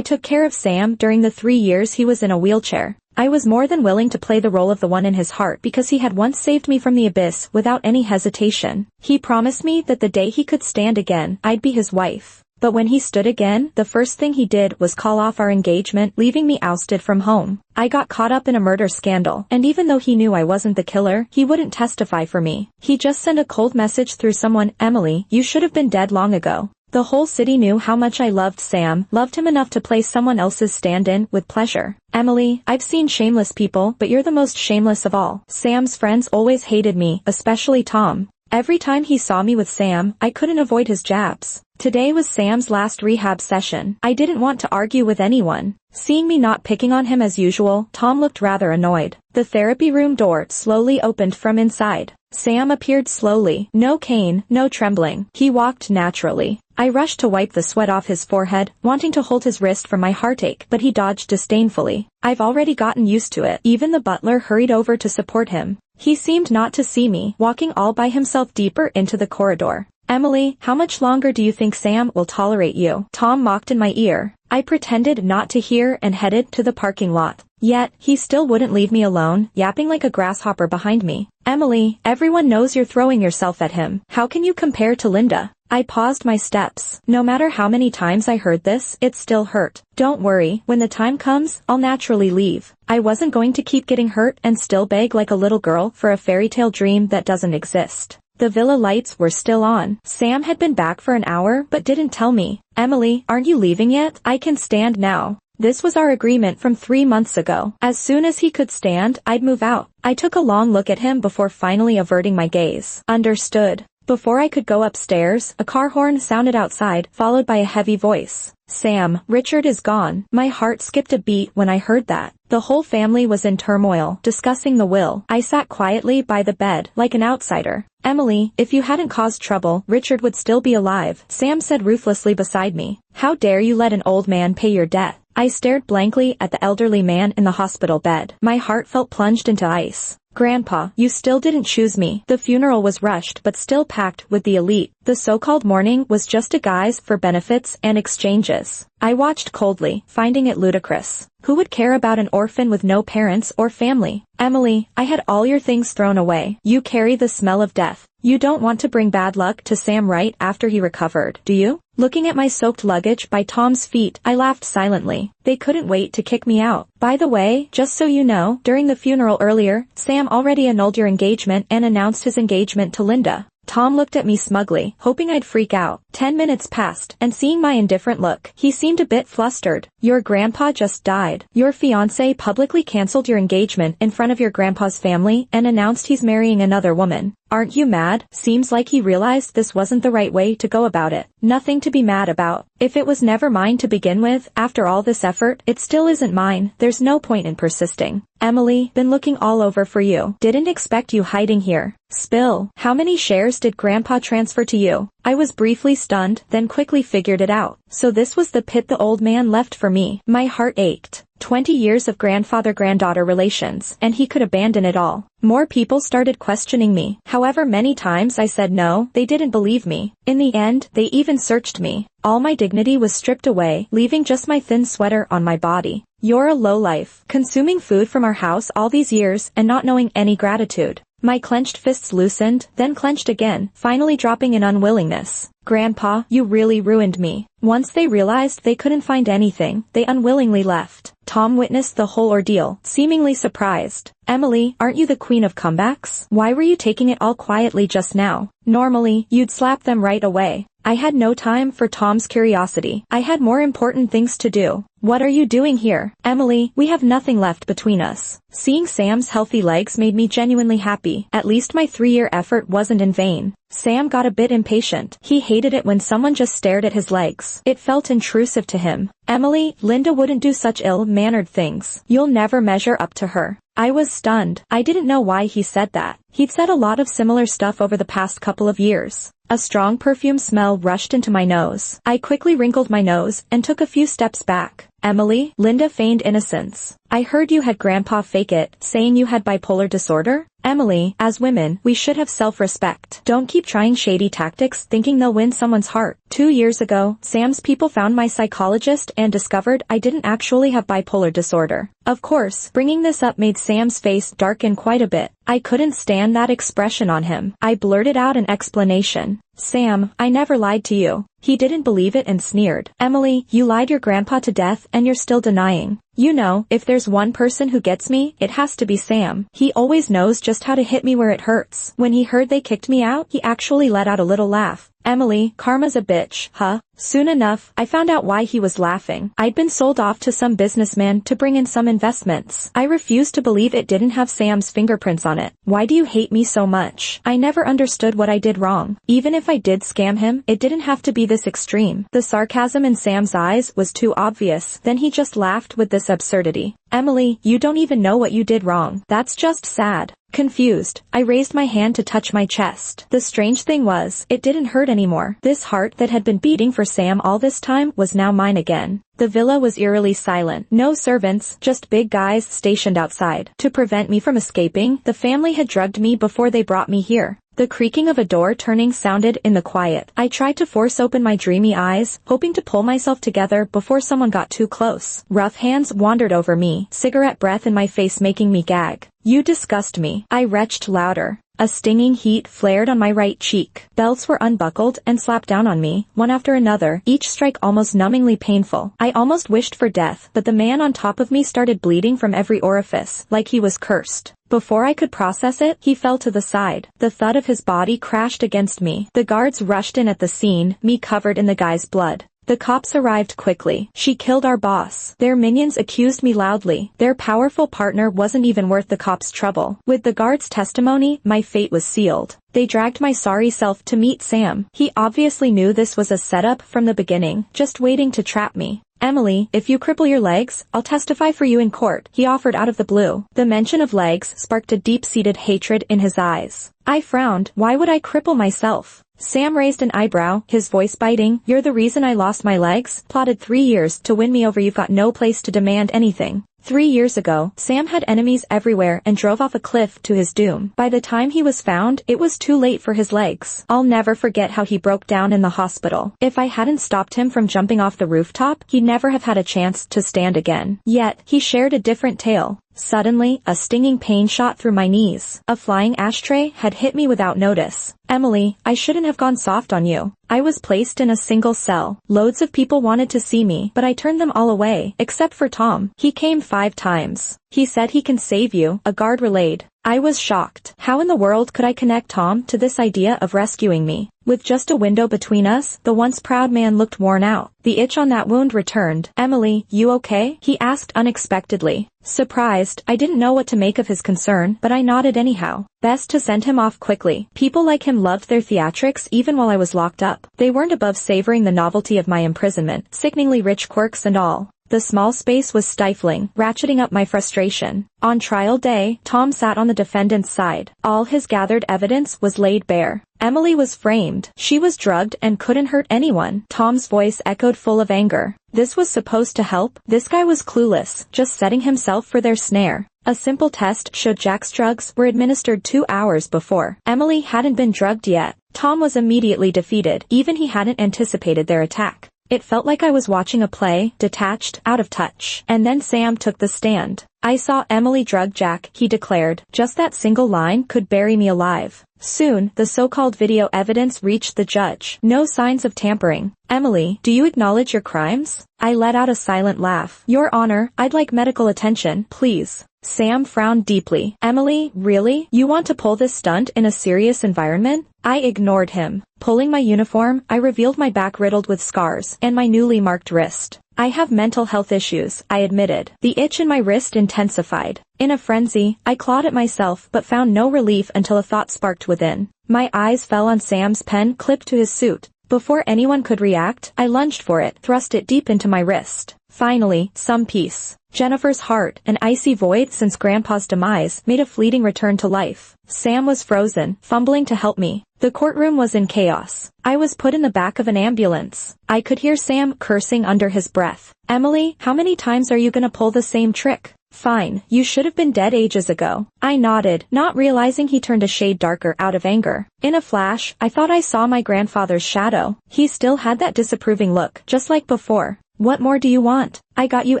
I took care of Sam during the 3 years he was in a wheelchair. I was more than willing to play the role of the one in his heart because he had once saved me from the abyss without any hesitation. He promised me that the day he could stand again, I'd be his wife. But when he stood again, the first thing he did was call off our engagement, leaving me ousted from home. I got caught up in a murder scandal, and even though he knew I wasn't the killer, he wouldn't testify for me. He just sent a cold message through someone, "Emily, you should have been dead long ago." The whole city knew how much I loved Sam, loved him enough to play someone else's stand-in with pleasure. "Emily, I've seen shameless people, but you're the most shameless of all." Sam's friends always hated me, especially Tom. Every time he saw me with Sam, I couldn't avoid his jabs. Today was Sam's last rehab session. I didn't want to argue with anyone. Seeing me not picking on him as usual, Tom looked rather annoyed. The therapy room door slowly opened from inside. Sam appeared slowly. No cane, no trembling. He walked naturally. I rushed to wipe the sweat off his forehead, wanting to hold his wrist from my heartache, but he dodged disdainfully. I've already gotten used to it. Even the butler hurried over to support him. He seemed not to see me, walking all by himself deeper into the corridor. "Emily, how much longer do you think Sam will tolerate you?" Tom mocked in my ear. I pretended not to hear and headed to the parking lot. Yet, he still wouldn't leave me alone, yapping like a grasshopper behind me. "Emily, everyone knows you're throwing yourself at him. How can you compare to Linda?" I paused my steps. No matter how many times I heard this, it still hurt. "Don't worry, when the time comes, I'll naturally leave." I wasn't going to keep getting hurt and still beg like a little girl for a fairy tale dream that doesn't exist. The villa lights were still on. Sam had been back for an hour but didn't tell me. "Emily, aren't you leaving yet? I can stand now." This was our agreement from 3 months ago. As soon as he could stand, I'd move out. I took a long look at him before finally averting my gaze. Understood. Before I could go upstairs, a car horn sounded outside, followed by a heavy voice. "Sam, Richard is gone." My heart skipped a beat when I heard that. The whole family was in turmoil, discussing the will. I sat quietly by the bed, like an outsider. "Emily, if you hadn't caused trouble, Richard would still be alive," Sam said ruthlessly beside me. "How dare you let an old man pay your debt?" I stared blankly at the elderly man in the hospital bed. My heart felt plunged into ice. "Grandpa, you still didn't choose me." The funeral was rushed but still packed with the elite. The so-called mourning was just a guise for benefits and exchanges. I watched coldly, finding it ludicrous. Who would care about an orphan with no parents or family? "Emily, I had all your things thrown away. You carry the smell of death. You don't want to bring bad luck to Sam right after he recovered, do you?" Looking at my soaked luggage by Tom's feet, I laughed silently. They couldn't wait to kick me out. "By the way, just so you know, during the funeral earlier, Sam already annulled your engagement and announced his engagement to Linda." Tom looked at me smugly, hoping I'd freak out. 10 minutes passed, and seeing my indifferent look, he seemed a bit flustered. "Your grandpa just died. Your fiancé publicly canceled your engagement in front of your grandpa's family and announced he's marrying another woman. Aren't you mad?" Seems like he realized this wasn't the right way to go about it. Nothing to be mad about. If it was never mine to begin with, after all this effort, it still isn't mine. There's no point in persisting. "Emily, been looking all over for you. Didn't expect you hiding here." "Spill. How many shares did Grandpa transfer to you?" I was briefly stunned, then quickly figured it out. So this was the pit the old man left for me. My heart ached. 20 years of grandfather-granddaughter relations, and he could abandon it all. More people started questioning me. However many times I said no, they didn't believe me. In the end, they even searched me. All my dignity was stripped away, leaving just my thin sweater on my body. "You're a lowlife, consuming food from our house all these years and not knowing any gratitude." My clenched fists loosened, then clenched again, finally dropping in unwillingness. "Grandpa, you really ruined me." Once they realized they couldn't find anything, they unwillingly left. Tom witnessed the whole ordeal, seemingly surprised. "Emily, aren't you the queen of comebacks? Why were you taking it all quietly just now? Normally, you'd slap them right away." I had no time for Tom's curiosity. I had more important things to do. "What are you doing here?" "Emily, we have nothing left between us." Seeing Sam's healthy legs made me genuinely happy. At least my 3-year effort wasn't in vain. Sam got a bit impatient. He hated it when someone just stared at his legs. It felt intrusive to him. "Emily, Linda wouldn't do such ill-mannered things. You'll never measure up to her." I was stunned. I didn't know why he said that. He'd said a lot of similar stuff over the past couple of years. A strong perfume smell rushed into my nose. I quickly wrinkled my nose and took a few steps back. "Emily," Linda feigned innocence. I heard you had Grandpa fake it, saying you had bipolar disorder? Emily, as women, we should have self-respect. Don't keep trying shady tactics thinking they'll win someone's heart. 2 years ago, Sam's people found my psychologist and discovered I didn't actually have bipolar disorder. Of course, bringing this up made Sam's face darken quite a bit. I couldn't stand that expression on him. I blurted out an explanation. Sam, I never lied to you. He didn't believe it and sneered. Emily, you lied your grandpa to death and you're still denying. You know, if there's one person who gets me, it has to be Sam. He always knows just how to hit me where it hurts. When he heard they kicked me out, he actually let out a little laugh. Emily, karma's a bitch, huh? Soon enough, I found out why he was laughing. I'd been sold off to some businessman to bring in some investments. I refused to believe it didn't have Sam's fingerprints on it. Why do you hate me so much? I never understood what I did wrong. Even if I did scam him, it didn't have to be this extreme. The sarcasm in Sam's eyes was too obvious. Then he just laughed with this absurdity. Emily, you don't even know what you did wrong. That's just sad. Confused, I raised my hand to touch my chest. The strange thing was, it didn't hurt anymore. This heart that had been beating for Sam all this time was now mine again. The villa was eerily silent. No servants, just big guys stationed outside. To prevent me from escaping, the family had drugged me before they brought me here. The creaking of a door turning sounded in the quiet. I tried to force open my dreamy eyes, hoping to pull myself together before someone got too close. Rough hands wandered over me, cigarette breath in my face making me gag. You disgust me. I retched louder. A stinging heat flared on my right cheek. Belts were unbuckled and slapped down on me, one after another, each strike almost numbingly painful. I almost wished for death, but the man on top of me started bleeding from every orifice, like he was cursed. Before I could process it, he fell to the side. The thud of his body crashed against me. The guards rushed in at the scene, me covered in the guy's blood. The cops arrived quickly. She killed our boss. Their minions accused me loudly. Their powerful partner wasn't even worth the cops' trouble. With the guards' testimony, my fate was sealed. They dragged my sorry self to meet Sam. He obviously knew this was a setup from the beginning, just waiting to trap me. Emily, if you cripple your legs, I'll testify for you in court, he offered out of the blue. The mention of legs sparked a deep-seated hatred in his eyes. I frowned. Why would I cripple myself? Sam raised an eyebrow, his voice biting. You're the reason I lost my legs? Plotted 3 years to win me over. You've got no place to demand anything. 3 years ago, Sam had enemies everywhere and drove off a cliff to his doom. By the time he was found, it was too late for his legs. I'll never forget how he broke down in the hospital. If I hadn't stopped him from jumping off the rooftop, he'd never have had a chance to stand again. Yet, he shared a different tale. Suddenly, a stinging pain shot through my knees. A flying ashtray had hit me without notice. Emily, I shouldn't have gone soft on you. I was placed in a single cell. Loads of people wanted to see me, but I turned them all away, except for Tom. He came 5 times. He said he can save you, a guard relayed. I was shocked. How in the world could I connect Tom to this idea of rescuing me? With just a window between us, the once proud man looked worn out. The itch on that wound returned. Emily, you okay? He asked unexpectedly. Surprised, I didn't know what to make of his concern, but I nodded anyhow. Best to send him off quickly. People like him loved their theatrics even while I was locked up. They weren't above savoring the novelty of my imprisonment, sickeningly rich quirks and all. The small space was stifling, ratcheting up my frustration. On trial day, Tom sat on the defendant's side. All his gathered evidence was laid bare. Emily was framed. She was drugged and couldn't hurt anyone. Tom's voice echoed full of anger. This was supposed to help? This guy was clueless, just setting himself for their snare. A simple test showed Jack's drugs were administered 2 hours before. Emily hadn't been drugged yet. Tom was immediately defeated. Even he hadn't anticipated their attack. It felt like I was watching a play, detached, out of touch. And then Sam took the stand. I saw Emily drug Jack, he declared. Just that single line could bury me alive. Soon, the so-called video evidence reached the judge. No signs of tampering. Emily, do you acknowledge your crimes? I let out a silent laugh. Your Honor, I'd like medical attention, please. Sam frowned deeply. Emily, really? You want to pull this stunt in a serious environment? I ignored him. Pulling my uniform, I revealed my back riddled with scars and my newly marked wrist. I have mental health issues, I admitted. The itch in my wrist intensified. In a frenzy, I clawed at myself but found no relief until a thought sparked within. My eyes fell on Sam's pen clipped to his suit. Before anyone could react, I lunged for it, thrust it deep into my wrist. Finally, some peace. Jennifer's heart, an icy void since Grandpa's demise, made a fleeting return to life. Sam was frozen, fumbling to help me. The courtroom was in chaos. I was put in the back of an ambulance. I could hear Sam cursing under his breath. Emily, how many times are you gonna pull the same trick? Fine, you should have been dead ages ago. I nodded, not realizing he turned a shade darker out of anger. In a flash, I thought I saw my grandfather's shadow. He still had that disapproving look, just like before. What more do you want? I got you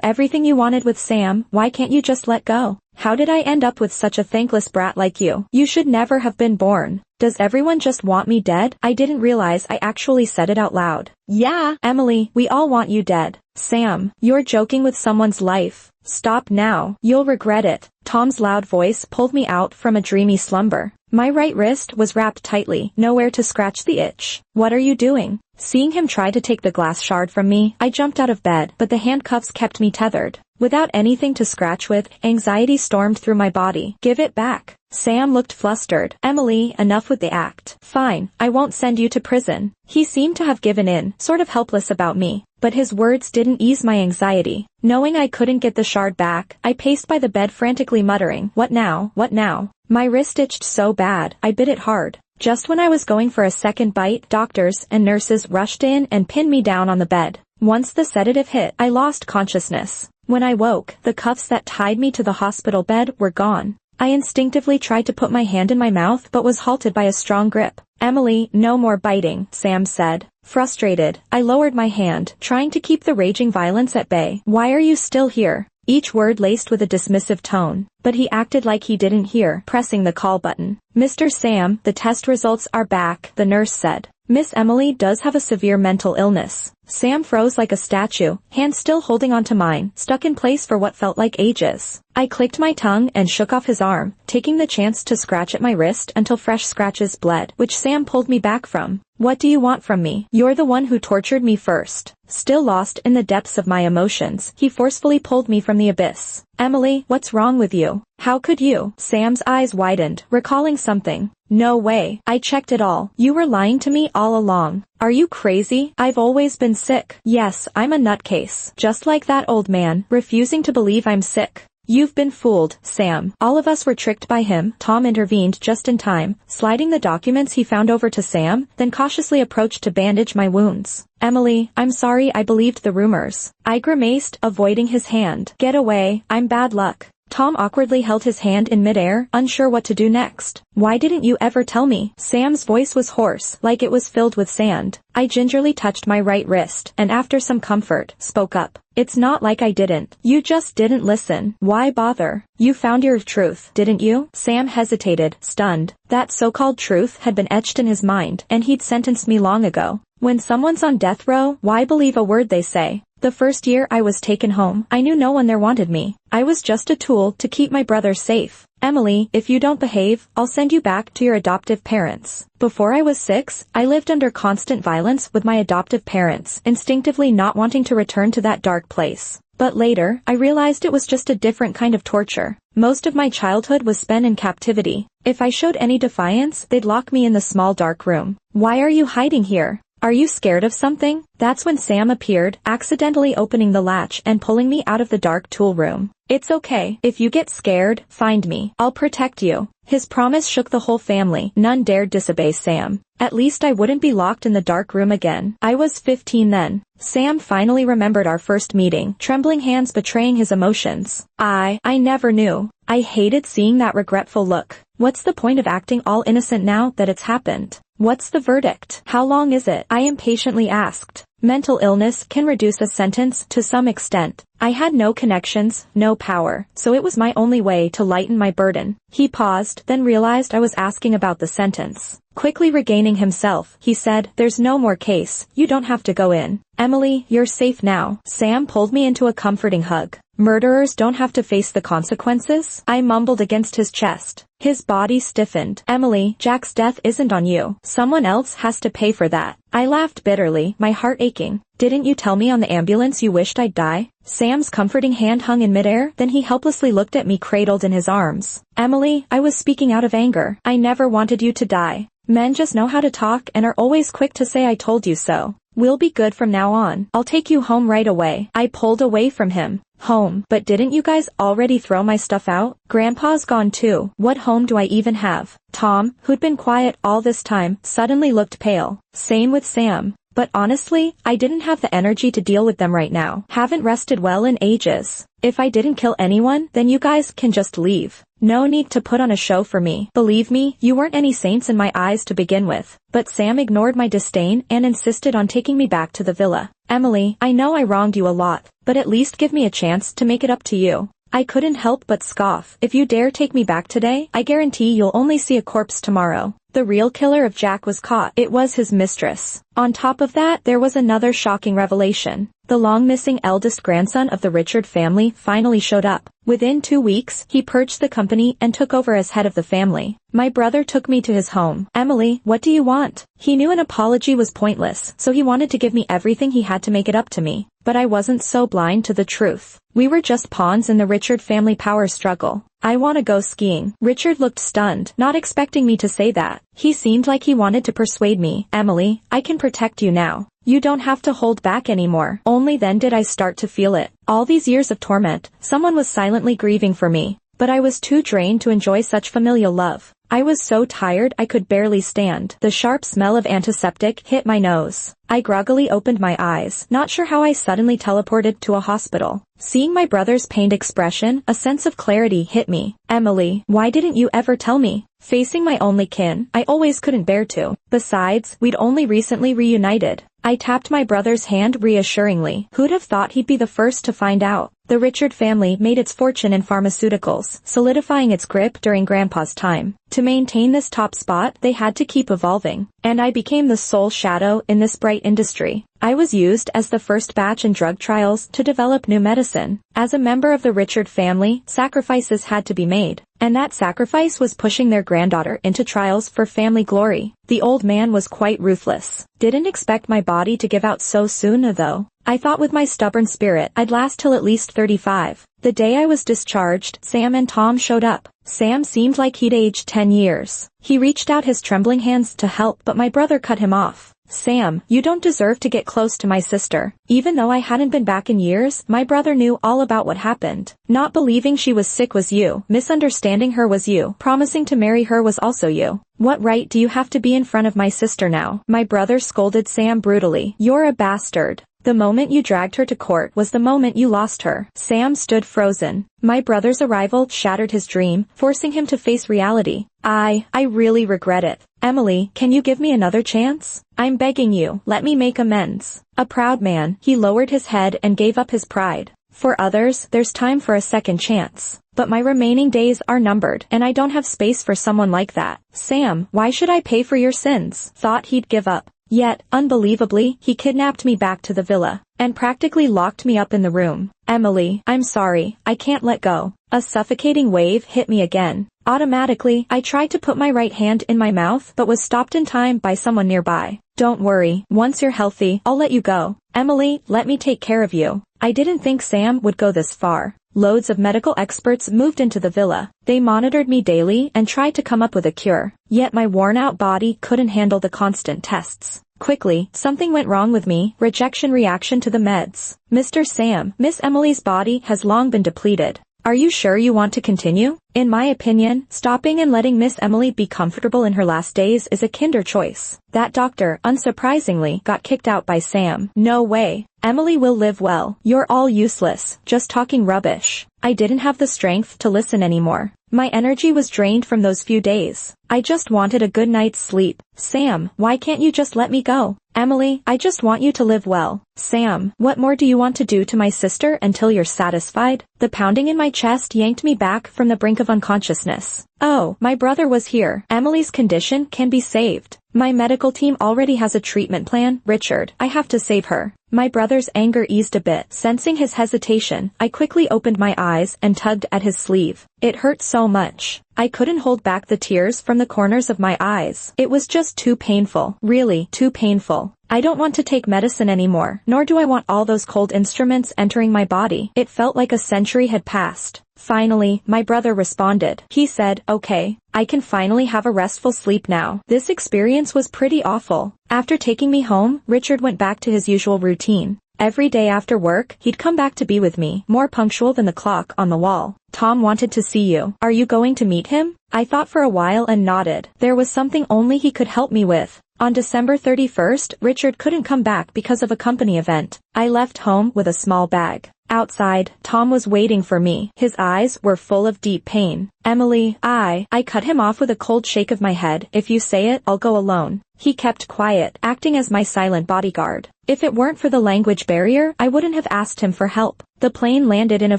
everything you wanted with Sam, why can't you just let go? How did I end up with such a thankless brat like you? You should never have been born. Does everyone just want me dead? I didn't realize I actually said it out loud. Yeah, Emily, we all want you dead. Sam, you're joking with someone's life. Stop now. You'll regret it. Tom's loud voice pulled me out from a dreamy slumber. My right wrist was wrapped tightly, nowhere to scratch the itch. What are you doing? Seeing him try to take the glass shard from me, I jumped out of bed, but the handcuffs kept me tethered. Without anything to scratch with, anxiety stormed through my body. Give it back. Sam looked flustered. Emily, enough with the act. Fine, I won't send you to prison. He seemed to have given in, sort of helpless about me. But his words didn't ease my anxiety. Knowing I couldn't get the shard back, I paced by the bed frantically muttering, "What now? What now?" My wrist itched so bad, I bit it hard. Just when I was going for a second bite, doctors and nurses rushed in and pinned me down on the bed. Once the sedative hit, I lost consciousness. When I woke, the cuffs that tied me to the hospital bed were gone. I instinctively tried to put my hand in my mouth but was halted by a strong grip. "Emily, no more biting," Sam said. Frustrated, I lowered my hand, trying to keep the raging violence at bay. "Why are you still here?" Each word laced with a dismissive tone, but he acted like he didn't hear, pressing the call button. "Mr. Sam, the test results are back," the nurse said. "Miss Emily does have a severe mental illness." Sam froze like a statue, hands still holding onto mine, stuck in place for what felt like ages. I clicked my tongue and shook off his arm, taking the chance to scratch at my wrist until fresh scratches bled, which Sam pulled me back from. "What do you want from me? You're the one who tortured me first." Still lost in the depths of my emotions, he forcefully pulled me from the abyss. "Emily, what's wrong with you? How could you?" Sam's eyes widened, recalling something. "No way. I checked it all. You were lying to me all along." "Are you crazy? I've always been sick." "Yes, I'm a nutcase. Just like that old man, refusing to believe I'm sick." "You've been fooled, Sam. All of us were tricked by him." Tom intervened just in time, sliding the documents he found over to Sam, then cautiously approached to bandage my wounds. "Emily, I'm sorry I believed the rumors." I grimaced, avoiding his hand. "Get away, I'm bad luck." Tom awkwardly held his hand in midair, unsure what to do next. "Why didn't you ever tell me?" Sam's voice was hoarse, like it was filled with sand. I gingerly touched my right wrist, and after some comfort, spoke up. "It's not like I didn't. You just didn't listen. Why bother? You found your truth, didn't you?" Sam hesitated, stunned. That so-called truth had been etched in his mind, and he'd sentenced me long ago. When someone's on death row, why believe a word they say? The first year I was taken home, I knew no one there wanted me. I was just a tool to keep my brother safe. "Emily, if you don't behave, I'll send you back to your adoptive parents." Before I was 6, I lived under constant violence with my adoptive parents, instinctively not wanting to return to that dark place. But later, I realized it was just a different kind of torture. Most of my childhood was spent in captivity. If I showed any defiance, they'd lock me in the small dark room. "Why are you hiding here? Are you scared of something?" That's when Sam appeared, accidentally opening the latch and pulling me out of the dark tool room. "It's okay. If you get scared, find me. I'll protect you." His promise shook the whole family. None dared disobey Sam. At least I wouldn't be locked in the dark room again. I was 15 then. Sam finally remembered our first meeting, trembling hands betraying his emotions. I never knew. I hated seeing that regretful look. What's the point of acting all innocent now that it's happened? What's the verdict? How long is it? I impatiently asked. Mental illness can reduce a sentence to some extent. I had no connections, no power, so it was my only way to lighten my burden. He paused, then realized I was asking about the sentence. Quickly regaining himself, he said, "There's no more case. You don't have to go in. Emily, you're safe now." Sam pulled me into a comforting hug. "Murderers don't have to face the consequences?" I mumbled against his chest. His body stiffened. "Emily, Jack's death isn't on you. Someone else has to pay for that." I laughed bitterly, my heart aching. "Didn't you tell me on the ambulance you wished I'd die?" Sam's comforting hand hung in midair, then he helplessly looked at me cradled in his arms. "Emily, I was speaking out of anger. I never wanted you to die. Men just know how to talk and are always quick to say I told you so. We'll be good from now on. I'll take you home right away." I pulled away from him. "Home? But didn't you guys already throw my stuff out? Grandpa's gone too. What home do I even have?" Tom, who'd been quiet all this time, suddenly looked pale. Same with Sam. But honestly, I didn't have the energy to deal with them right now. Haven't rested well in ages. If I didn't kill anyone, then you guys can just leave. No need to put on a show for me. Believe me, you weren't any saints in my eyes to begin with. But Sam ignored my disdain and insisted on taking me back to the villa. Emily, I know I wronged you a lot, but at least give me a chance to make it up to you. I couldn't help but scoff. If you dare take me back today, I guarantee you'll only see a corpse tomorrow. The real killer of Jack was caught. It was his mistress. On top of that, there was another shocking revelation. The long-missing eldest grandson of the Richard family finally showed up. Within 2 weeks, he purged the company and took over as head of the family. My brother took me to his home. Emily, what do you want? He knew an apology was pointless, so he wanted to give me everything he had to make it up to me. But I wasn't so blind to the truth. We were just pawns in the Richard family power struggle. I want to go skiing. Richard looked stunned, not expecting me to say that. He seemed like he wanted to persuade me. Emily, I can protect you now. You don't have to hold back anymore. Only then did I start to feel it. All these years of torment, someone was silently grieving for me. But I was too drained to enjoy such familial love. I was so tired I could barely stand. The sharp smell of antiseptic hit my nose. I groggily opened my eyes, not sure how I suddenly teleported to a hospital. Seeing my brother's pained expression, a sense of clarity hit me. Emily, why didn't you ever tell me? Facing my only kin, I always couldn't bear to. Besides, we'd only recently reunited. I tapped my brother's hand reassuringly. Who'd have thought he'd be the first to find out? The Richard family made its fortune in pharmaceuticals, solidifying its grip during Grandpa's time. To maintain this top spot, they had to keep evolving. And I became the sole shadow in this bright industry. I was used as the first batch in drug trials to develop new medicine. As a member of the Richard family, sacrifices had to be made. And that sacrifice was pushing their granddaughter into trials for family glory. The old man was quite ruthless. Didn't expect my body to give out so soon though. I thought with my stubborn spirit I'd last till at least 35. The day I was discharged, Sam and Tom showed up. Sam seemed like he'd aged 10 years. He reached out his trembling hands to help, but my brother cut him off. Sam, you don't deserve to get close to my sister. Even though I hadn't been back in years, my brother knew all about what happened. Not believing she was sick was you. Misunderstanding her was you. Promising to marry her was also you. What right do you have to be in front of my sister now? My brother scolded Sam brutally. You're a bastard. The moment you dragged her to court was the moment you lost her. Sam stood frozen. My brother's arrival shattered his dream, forcing him to face reality. I really regret it. Emily, can you give me another chance? I'm begging you, let me make amends. A proud man, he lowered his head and gave up his pride. For others, there's time for a second chance. But my remaining days are numbered, and I don't have space for someone like that. Sam, why should I pay for your sins? Thought he'd give up. Yet, unbelievably, he kidnapped me back to the villa, and practically locked me up in the room. Emily, I'm sorry, I can't let go. A suffocating wave hit me again. Automatically, I tried to put my right hand in my mouth but was stopped in time by someone nearby. Don't worry, once you're healthy, I'll let you go. Emily, let me take care of you. I didn't think Sam would go this far. Loads of medical experts moved into the villa. They monitored me daily and tried to come up with a cure. Yet my worn-out body couldn't handle the constant tests. Quickly, something went wrong with me. Rejection reaction to the meds. Mr. Sam, Miss Emily's body has long been depleted. Are you sure you want to continue? In my opinion, stopping and letting Miss Emily be comfortable in her last days is a kinder choice. That doctor, unsurprisingly, got kicked out by Sam. No way. Emily will live well. You're all useless, just talking rubbish. I didn't have the strength to listen anymore. My energy was drained from those few days. I just wanted a good night's sleep. Sam, why can't you just let me go? Emily, I just want you to live well. Sam, what more do you want to do to my sister until you're satisfied? The pounding in my chest yanked me back from the brink of unconsciousness. Oh, my brother was here. Emily's condition can be saved. My medical team already has a treatment plan. Richard, I have to save her. My brother's anger eased a bit. Sensing his hesitation, I quickly opened my eyes and tugged at his sleeve. It hurt so much. I couldn't hold back the tears from the corners of my eyes. It was just too painful. Really, too painful. I don't want to take medicine anymore, nor do I want all those cold instruments entering my body. It felt like a century had passed. Finally, my brother responded. He said, okay, I can finally have a restful sleep now. This experience was pretty awful. After taking me home, Richard went back to his usual routine. Every day after work, he'd come back to be with me, more punctual than the clock on the wall. Tom wanted to see you. Are you going to meet him? I thought for a while and nodded. There was something only he could help me with. On December 31st, Richard couldn't come back because of a company event. I left home with a small bag. Outside, Tom was waiting for me. His eyes were full of deep pain. Emily, I cut him off with a cold shake of my head. If you say it, I'll go alone. He kept quiet, acting as my silent bodyguard. If it weren't for the language barrier, I wouldn't have asked him for help. The plane landed in a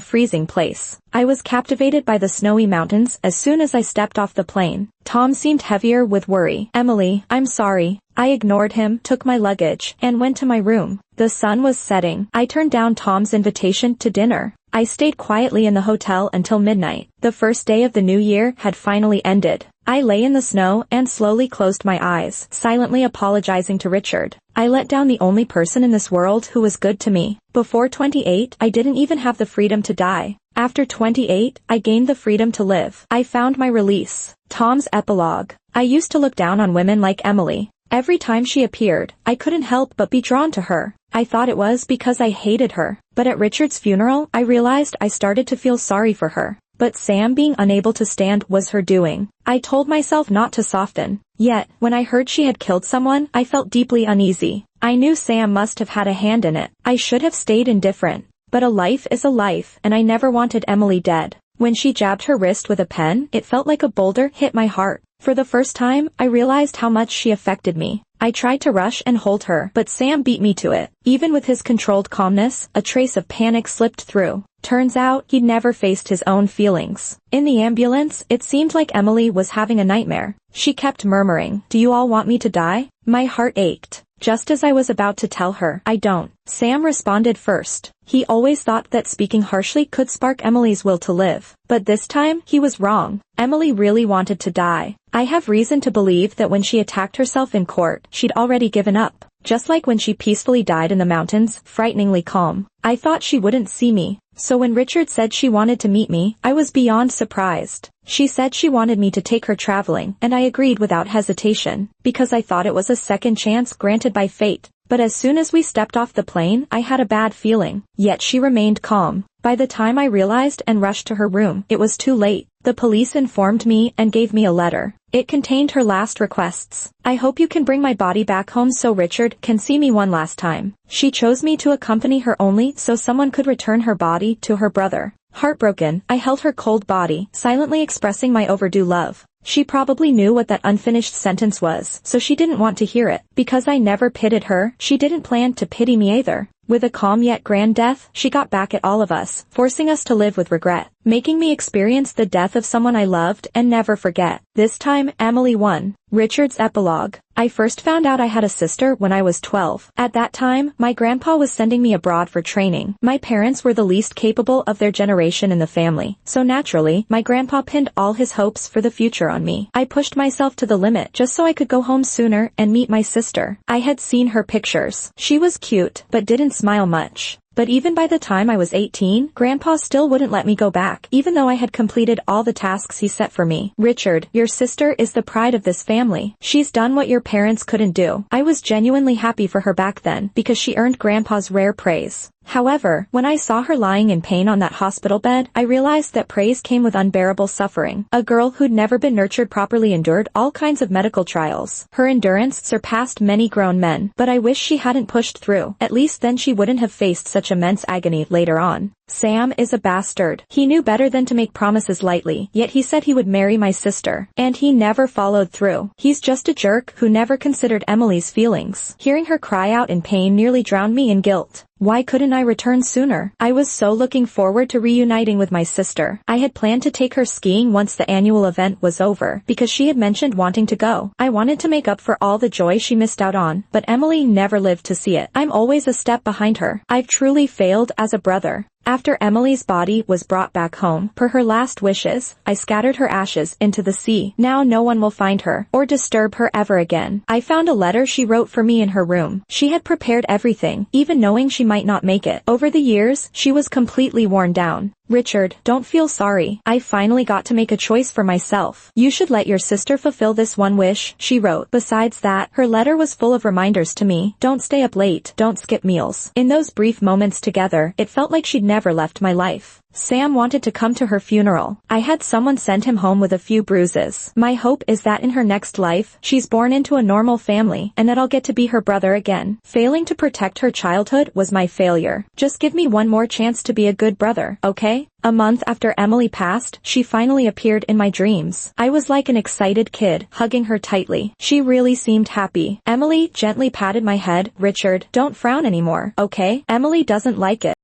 freezing place. I was captivated by the snowy mountains as soon as I stepped off the plane. Tom seemed heavier with worry. Emily, I'm sorry. I ignored him, took my luggage, and went to my room. The sun was setting. I turned down Tom's invitation to dinner. I stayed quietly in the hotel until midnight. The first day of the new year had finally ended. I lay in the snow and slowly closed my eyes, silently apologizing to Richard. I let down the only person in this world who was good to me. Before 28, I didn't even have the freedom to die. After 28, I gained the freedom to live. I found my release. Tom's epilogue. I used to look down on women like Emily. Every time she appeared, I couldn't help but be drawn to her. I thought it was because I hated her. But at Richard's funeral, I realized I started to feel sorry for her. But Sam being unable to stand was her doing. I told myself not to soften. Yet, when I heard she had killed someone, I felt deeply uneasy. I knew Sam must have had a hand in it. I should have stayed indifferent. But a life is a life, and I never wanted Emily dead. When she jabbed her wrist with a pen, it felt like a boulder hit my heart. For the first time, I realized how much she affected me. I tried to rush and hold her, but Sam beat me to it. Even with his controlled calmness, a trace of panic slipped through. Turns out, he'd never faced his own feelings. In the ambulance, it seemed like Emily was having a nightmare. She kept murmuring, "Do you all want me to die?" My heart ached. Just as I was about to tell her, "I don't," Sam responded first. He always thought that speaking harshly could spark Emily's will to live. But this time, he was wrong. Emily really wanted to die. I have reason to believe that when she attacked herself in court, she'd already given up. Just like when she peacefully died in the mountains, frighteningly calm. I thought she wouldn't see me. So when Richard said she wanted to meet me, I was beyond surprised. She said she wanted me to take her traveling, and I agreed without hesitation, because I thought it was a second chance granted by fate. But as soon as we stepped off the plane, I had a bad feeling. Yet she remained calm. By the time I realized and rushed to her room, it was too late. The police informed me and gave me a letter. It contained her last requests. "I hope you can bring my body back home so Richard can see me one last time." She chose me to accompany her only so someone could return her body to her brother. Heartbroken, I held her cold body, silently expressing my overdue love. She probably knew what that unfinished sentence was, so she didn't want to hear it. Because I never pitied her, she didn't plan to pity me either. With a calm yet grand death, she got back at all of us, forcing us to live with regret, making me experience the death of someone I loved and never forget. This time, Emily won. Richard's epilogue. I first found out I had a sister when I was 12. At that time, my grandpa was sending me abroad for training. My parents were the least capable of their generation in the family, so naturally, my grandpa pinned all his hopes for the future on me. I pushed myself to the limit just so I could go home sooner and meet my sister. I had seen her pictures. She was cute, but didn't smile much. But even by the time I was 18, Grandpa still wouldn't let me go back, even though I had completed all the tasks he set for me. "Richard, your sister is the pride of this family. She's done what your parents couldn't do." I was genuinely happy for her back then, because she earned Grandpa's rare praise. However, when I saw her lying in pain on that hospital bed, I realized that praise came with unbearable suffering. A girl who'd never been nurtured properly endured all kinds of medical trials. Her endurance surpassed many grown men, but I wish she hadn't pushed through. At least then she wouldn't have faced such immense agony later on. Sam is a bastard. He knew better than to make promises lightly, yet he said he would marry my sister. And he never followed through. He's just a jerk who never considered Emily's feelings. Hearing her cry out in pain nearly drowned me in guilt. Why couldn't I return sooner? I was so looking forward to reuniting with my sister. I had planned to take her skiing once the annual event was over, because she had mentioned wanting to go. I wanted to make up for all the joy she missed out on, but Emily never lived to see it. I'm always a step behind her. I've truly failed as a brother. After Emily's body was brought back home, per her last wishes, I scattered her ashes into the sea. Now no one will find her, or disturb her ever again. I found a letter she wrote for me in her room. She had prepared everything, even knowing she might not make it. Over the years, she was completely worn down. "Richard, don't feel sorry. I finally got to make a choice for myself. You should let your sister fulfill this one wish," she wrote. Besides that, her letter was full of reminders to me. Don't stay up late, don't skip meals. In those brief moments together, it felt like she'd never left my life. Sam wanted to come to her funeral. I had someone send him home with a few bruises. My hope is that in her next life, she's born into a normal family, and that I'll get to be her brother again. Failing to protect her childhood was my failure. Just give me one more chance to be a good brother, okay? A month after Emily passed, she finally appeared in my dreams. I was like an excited kid, hugging her tightly. She really seemed happy. Emily gently patted my head. Richard, don't frown anymore, okay? Emily doesn't like it.